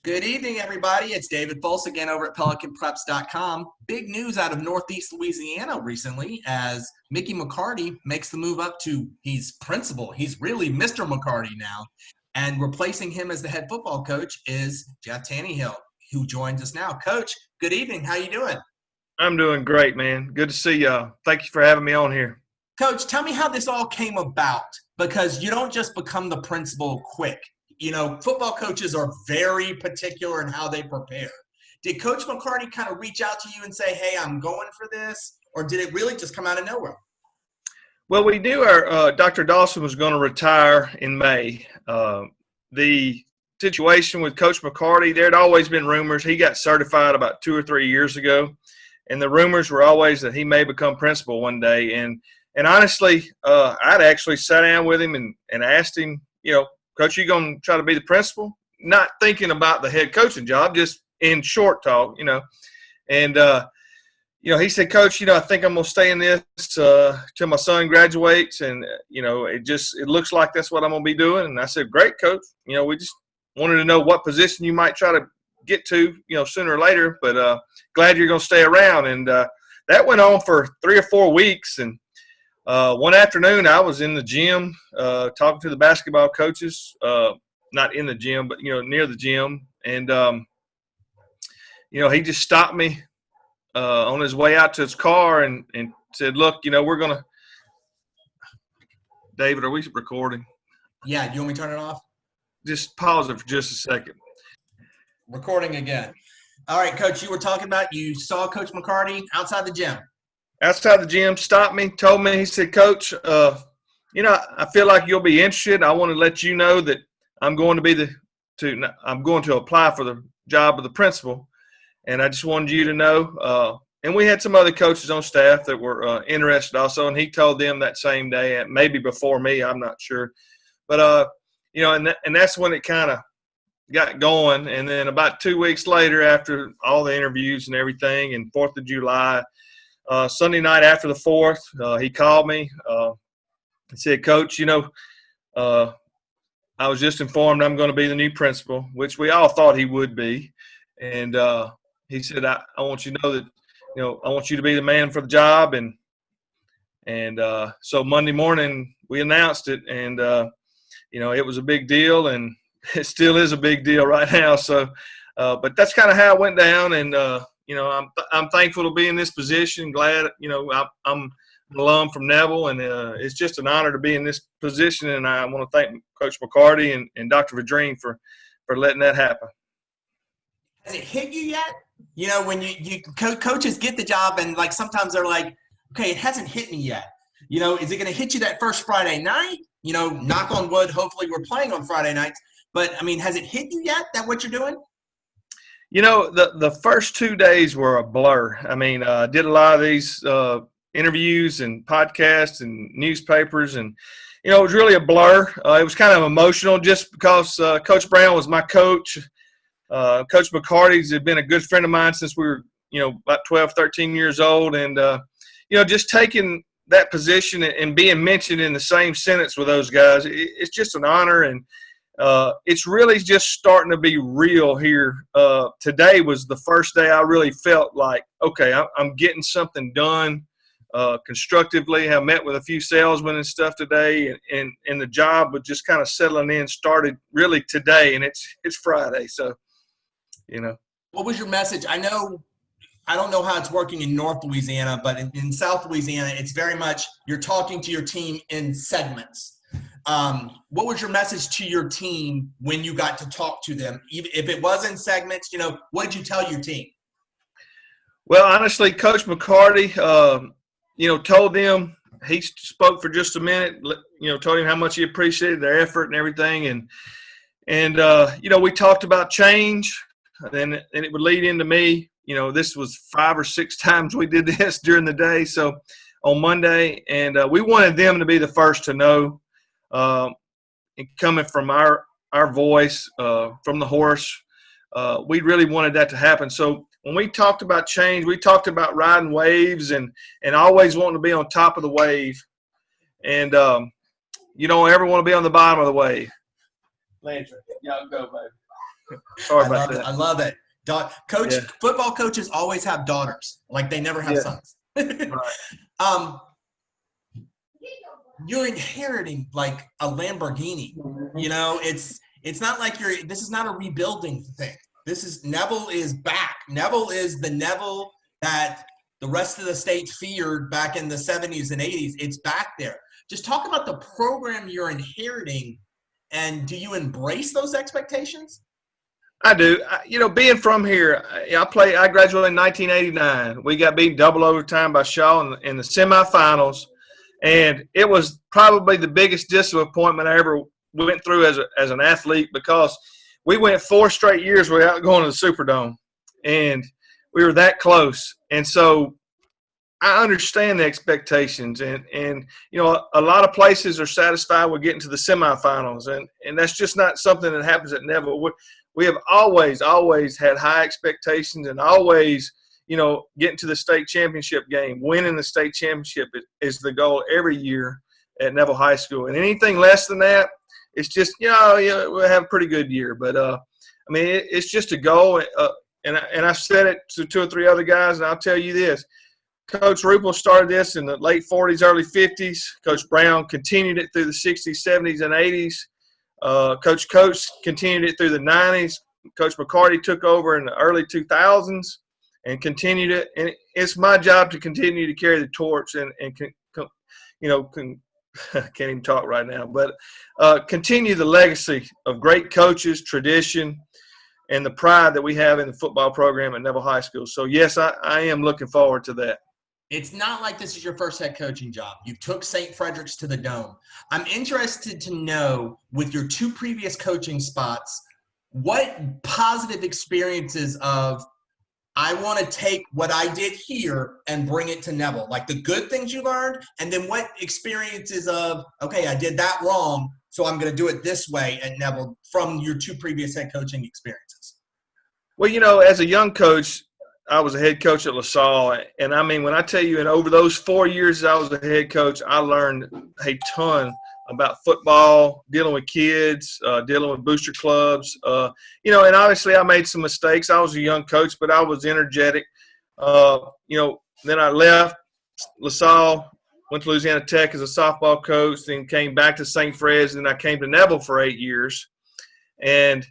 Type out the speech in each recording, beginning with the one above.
Good evening, everybody. It's David Folse again over at PelicanPreps.com. Big news out of Northeast Louisiana recently as Mickey McCarty makes the move up to, he's principal. He's really Mr. McCarty now. And replacing him as the head football coach is Jeff Tannehill, who joins us now. Coach, good evening. How you doing? I'm doing great, man. Good to see y'all. Thank you for having me on here. Coach, tell me how this all came about, because you don't just become the principal quick. You know, football coaches are very particular in how they prepare. Did Coach McCarty kind of reach out to you and say, hey, I'm going for this? Or did it really just come out of nowhere? Well, we knew our Dr. Dawson was going to retire in May. The situation with Coach McCarty, there had always been rumors. He got certified about 2 or 3 years ago, and the rumors were always that he may become principal one day. And honestly, I'd actually sat down with him and asked him, Coach, you going to try to be the principal? Not thinking about the head coaching job, just in short talk, And, he said, Coach, I think I'm going to stay in this till my son graduates. And, it looks like that's what I'm going to be doing. And I said, great, Coach. We just wanted to know what position you might try to get to, sooner or later. But glad you're going to stay around. And that went on for 3 or 4 weeks. And one afternoon, I was in the gym talking to the basketball coaches, not in the gym, but, near the gym. And, he just stopped me on his way out to his car and said, look, we're going to – David, are we recording? Yeah. You want me to turn it off? Just pause it for just a second. Recording again. All right, Coach, you were talking about you saw Coach McCarty outside the gym. Outside the gym, stopped me, told me, he said, Coach, I feel like you'll be interested. I want to let you know that I'm going to apply for the job of the principal. And I just wanted you to know. And we had some other coaches on staff that were interested also. And he told them that same day, maybe before me, I'm not sure. But, and that's when it kind of got going. And then about 2 weeks later, after all the interviews and everything, and 4th of July, Sunday night after the 4th, he called me and said, Coach, I was just informed I'm going to be the new principal, which we all thought he would be. And he said, I want you to know that, I want you to be the man for the job. And so Monday morning we announced it, and, it was a big deal, and it still is a big deal right now. So, but that's kind of how it went down. And, I'm thankful to be in this position. Glad, I'm an alum from Neville, and it's just an honor to be in this position. And I want to thank Coach McCarty and Dr. Vadrine for letting that happen. Has it hit you yet? When you coaches get the job, and like sometimes they're like, okay, it hasn't hit me yet. Is it going to hit you that first Friday night? Knock on wood, hopefully we're playing on Friday nights. But, has it hit you yet that what you're doing? The first 2 days were a blur. I did a lot of these interviews and podcasts and newspapers, and, it was really a blur. It was kind of emotional just because Coach Brown was my coach. Coach McCarty's had been a good friend of mine since we were, about 12, 13 years old. And, just taking that position and being mentioned in the same sentence with those guys, it's just an honor. And it's really just starting to be real here. Today was the first day I really felt like, okay, I'm getting something done constructively. I met with a few salesmen and stuff today, and the job was just kind of settling in, started really today, and it's Friday. So, What was your message? I don't know how it's working in North Louisiana, but in South Louisiana, it's very much you're talking to your team in segments. What was your message to your team when you got to talk to them? If it was in segments, what did you tell your team? Well, honestly, Coach McCarty, told them, he spoke for just a minute, told him how much he appreciated their effort and everything. And we talked about change, and it would lead into me. This was 5 or 6 times we did this during the day. So on Monday, and we wanted them to be the first to know, coming from our voice, from the horse. We really wanted that to happen. So when we talked about change, we talked about riding waves and always wanting to be on top of the wave. And you don't ever want to be on the bottom of the wave. Landry, y'all go, baby. Sorry about that. I love it. Yeah. Football coaches always have daughters, like they never have Yeah. sons. Right. um, you're inheriting like a Lamborghini. You know, it's not like this is not a rebuilding thing. This is Neville is back. Neville is the Neville that the rest of the state feared back in the 70s and 80s. It's back there. Just talk about the program you're inheriting, and do you embrace those expectations? I do. Being from here, I graduated in 1989. We got beat double overtime by Shaw in the semifinals, and it was probably the biggest disappointment I ever went through as an athlete, because we went 4 straight years without going to the Superdome, and we were that close. And so I understand the expectations, and a lot of places are satisfied with getting to the semifinals, and that's just not something that happens at Neville. We have always had high expectations, and always, getting to the state championship game, winning the state championship is the goal every year at Neville High School. And anything less than that, it's just, we'll have a pretty good year. But, it's just a goal. And I said it to 2 or 3 other guys, and I'll tell you this. Coach Rupel started this in the late 40s, early 50s. Coach Brown continued it through the 60s, 70s, and 80s. Coach continued it through the 90s. Coach McCarty took over in the early 2000s and continued it. And it's my job to continue to carry the torch and I can't even talk right now, but continue the legacy of great coaches, tradition, and the pride that we have in the football program at Neville High School. So, yes, I am looking forward to that. It's not like this is your first head coaching job. You took St. Frederick's to the Dome. I'm interested to know, with your 2 previous coaching spots, what positive experiences of, I want to take what I did here and bring it to Neville, like the good things you learned, and then what experiences of, okay, I did that wrong, so I'm going to do it this way at Neville from your 2 previous head coaching experiences. Well, as a young coach, I was a head coach at LaSalle, and when I tell you, and over those 4 years I was a head coach, I learned a ton about football, dealing with kids, dealing with booster clubs, and obviously I made some mistakes. I was a young coach, but I was energetic. Then I left LaSalle, went to Louisiana Tech as a softball coach, then came back to St. Fred's, and I came to Neville for 8 years. And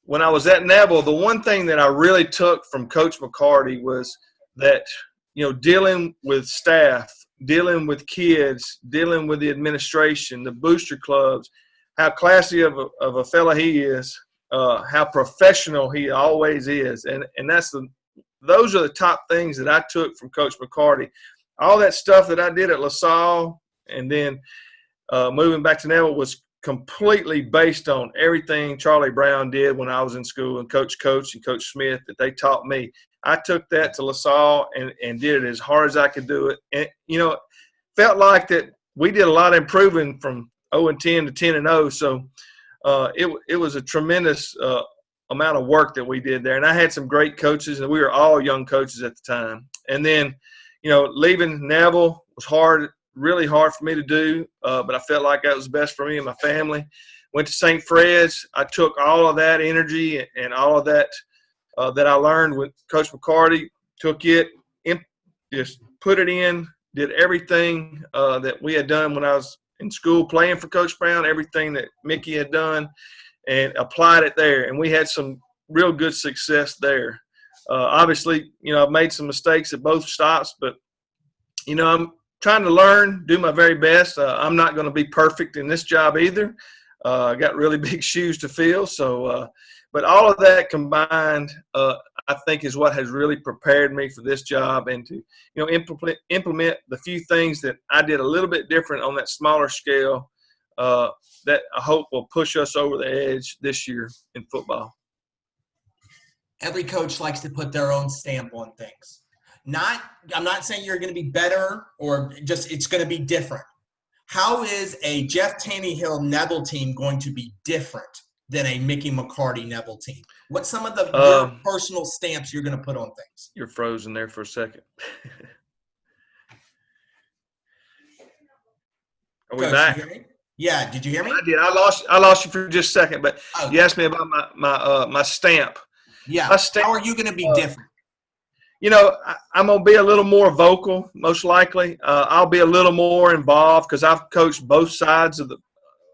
when I was at Neville, the one thing that I really took from Coach McCarty was that, dealing with staff, dealing with kids, dealing with the administration, the booster clubs, how classy of a fella he is, how professional he always is. And those are the top things that I took from Coach McCarty. All that stuff that I did at LaSalle and then moving back to Neville was completely based on everything Charlie Brown did when I was in school, and Coach and Coach Smith that they taught me. I took that to LaSalle and did it as hard as I could do it. And, felt like that we did a lot of improving from 0-10 to 10-0. So it was a tremendous amount of work that we did there. And I had some great coaches, and we were all young coaches at the time. And then, leaving Neville was hard, really hard for me to do, but I felt like that was best for me and my family. Went to St. Fred's. I took all of that energy and all of that that I learned with Coach McCarty, took it, just put it in, did everything that we had done when I was in school playing for Coach Brown, everything that Mickey had done, and applied it there. And we had some real good success there. Obviously, I've made some mistakes at both stops, but, I'm trying to learn, do my very best. I'm not going to be perfect in this job either. I got really big shoes to fill. So, but all of that combined, I think is what has really prepared me for this job, and to, implement the few things that I did a little bit different on that smaller scale that I hope will push us over the edge this year in football. Every coach likes to put their own stamp on things. I'm not saying you're going to be better or just it's going to be different. How is a Jeff Tannehill Neville team going to be different than a Mickey McCarty Neville team? What's some of your personal stamps you're going to put on things? You're frozen there for a second. Are we Coach, back? you hear me? Yeah, did you hear me? I did. I lost you for just a second, but Oh, you asked me about my stamp. yeah. My How stamp. are you going to be different? I'm going to be a little more vocal, most likely. I'll be a little more involved because I've coached both sides of the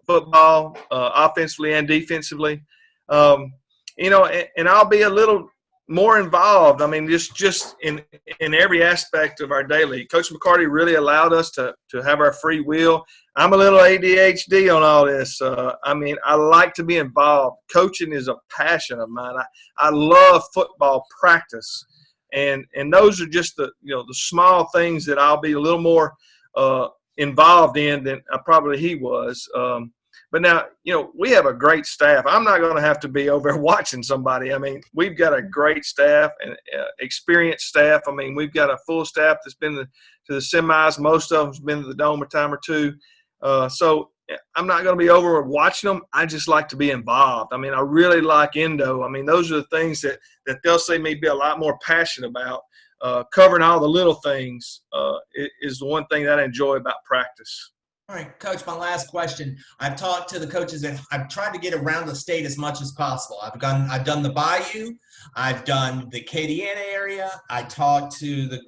football, offensively and defensively. Um, and I'll be a little more involved. I mean, just in every aspect of our daily. Coach McCarty really allowed us to have our free will. I'm a little ADHD on all this. I mean, I like to be involved. Coaching is a passion of mine. I love football practice. And those are just the small things that I'll be a little more involved in than probably he was. But now, we have a great staff. I'm not going to have to be over watching somebody. I mean, we've got a great staff and experienced staff. I mean, we've got a full staff that's been to the semis. Most of them's been to the Dome a time or two. So I'm not going to be over watching them. I just like to be involved. I mean, I really like Endo. I mean, those are the things that they'll see me be a lot more passionate about. Covering all the little things is the one thing that I enjoy about practice. All right, Coach, my last question. I've talked to the coaches and I've tried to get around the state as much as possible. I've done the Bayou, I've done the Acadiana area. I talked to the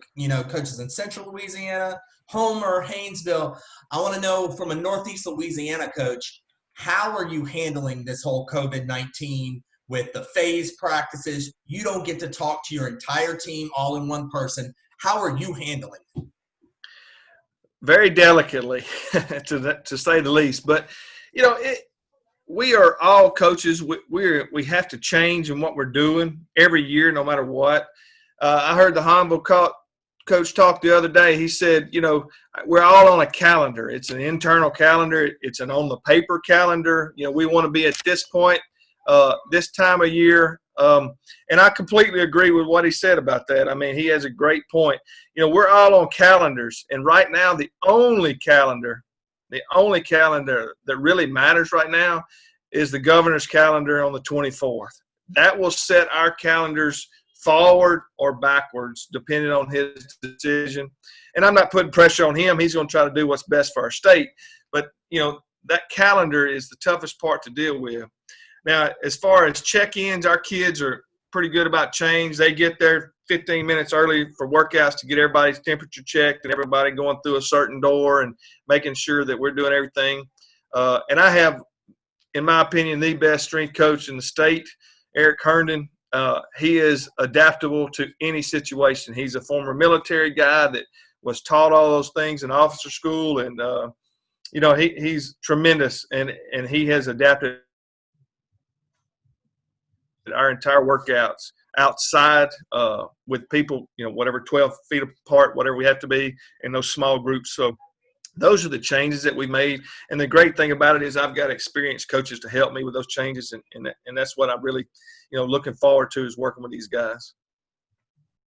coaches in Central Louisiana, Homer, Haynesville. I want to know from a Northeast Louisiana coach, how are you handling this whole COVID-19 with the phase practices? You don't get to talk to your entire team all in one person. How are you handling it? Very delicately, to say the least. But we are all coaches. We have to change in what we're doing every year, no matter what. I heard the Humble coach talk the other day. He said, we're all on a calendar. It's an internal calendar. It's an on the paper calendar. We want to be at this point, this time of year. And I completely agree with what he said about that. I mean, he has a great point. We're all on calendars, and right now the only calendar that really matters right now is the governor's calendar on the 24th. That will set our calendars forward or backwards, depending on his decision. And I'm not putting pressure on him. He's going to try to do what's best for our state. But, that calendar is the toughest part to deal with. Now, as far as check-ins, our kids are pretty good about change. They get there 15 minutes early for workouts to get everybody's temperature checked and everybody going through a certain door and making sure that we're doing everything. And I have, in my opinion, the best strength coach in the state, Eric Herndon. He is adaptable to any situation. He's a former military guy that was taught all those things in officer school, and he's tremendous, and he has adapted our entire workouts outside with people, whatever, 12 feet apart, whatever we have to be in those small groups. So those are the changes that we made. And the great thing about it is I've got experienced coaches to help me with those changes. And that's what I'm really, looking forward to, is working with these guys.